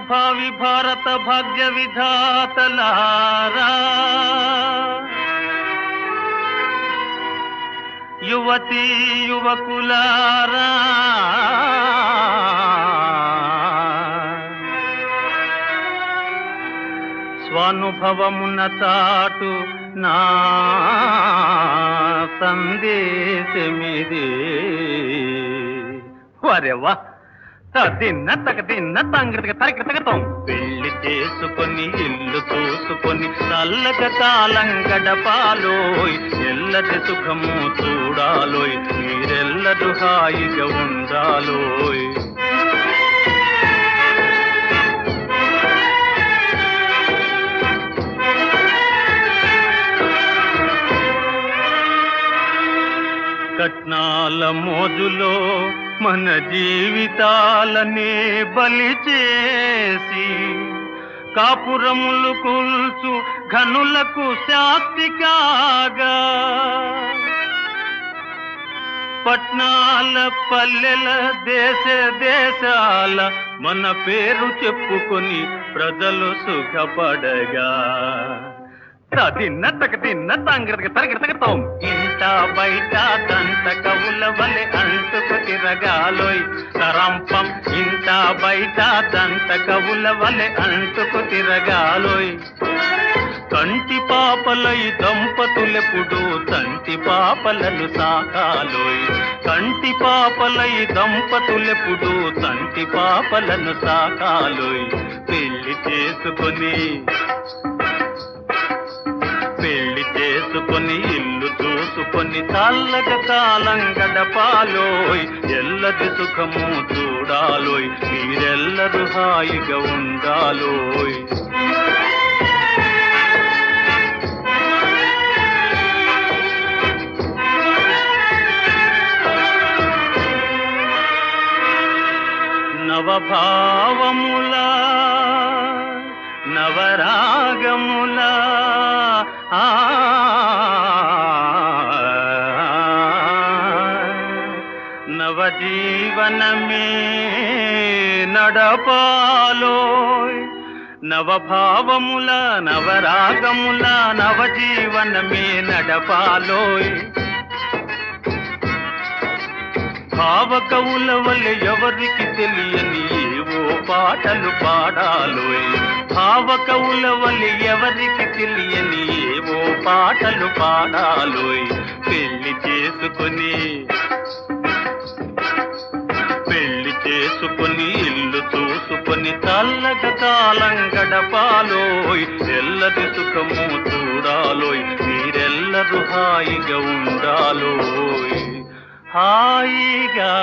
భావి భారత భాగ్య విధాతలారా, యువతీ యువకులారా, స్వానుభవమున చాటు నా సందేశమిదే. వరేవా తిన్న తగ తిన్న తంగ తరగతం. పెళ్లి చేసుకొని ఇల్లు చూసుకొని చల్లగా కాలం గడపాలోయ్, ఎల్లటి సుఖము చూడాలోయ్, మీరెల్లరూ హాయిగా ఉండాలోయ్. కట్నాల మోజులో మన జీవితాలనే బలి చేసి, కాపురములు కూల్చు ఘనులకు శాస్తి కాగా, పట్నాల పల్లెల దేశ దేశాల మన పేరు చెప్పుకొని ప్రజలు సుఖపడగా, తిన్న తగ తిన్న తంగ తరగతం. ఇంట బయట దంత కవుల వలె అంటుకు తిరగాలోయ్ తరంపం. ఇంట బయట దంత కవుల వలె అంటుకు తిరగాలోయ్. కంటి పాపలై దంపతులెప్పుడు తంటి పాపలను సాకాలోయ్. కంటి పాపలై దంపతులెప్పుడు తంటి పాపలను సాకాలోయ్. పెళ్లి చేసుకొని ఇల్లు చూసుకొని చల్లగా కాలం గడపాలోయ్, ఎల్లది సుఖము చూడాలోయ్, మీరెల్లరూ హాయిగా ఉండాలోయ్. నవభావములా నవరాగములా నవజీవనమే నడపాలోయ్. నవభావముల నవరాగముల నవజీవనమే నడపాలోయ్. భావకవుల వలె ఎవరికి తెలియని ఏవో పాటలు పాడాలోయ్. భావకవుల వలె ఎవరికి తెలియని ఏవో పాటలు పాడాలోయ్. పెళ్లి చేసుకొని ఇల్లు చూసుకొని చల్లగా కాలం గడపాలోయ్, ఎల్లది సుఖము చూడాలోయ్, మీరెల్లరూ హాయిగా ఉండాలోయ్. హాయిగా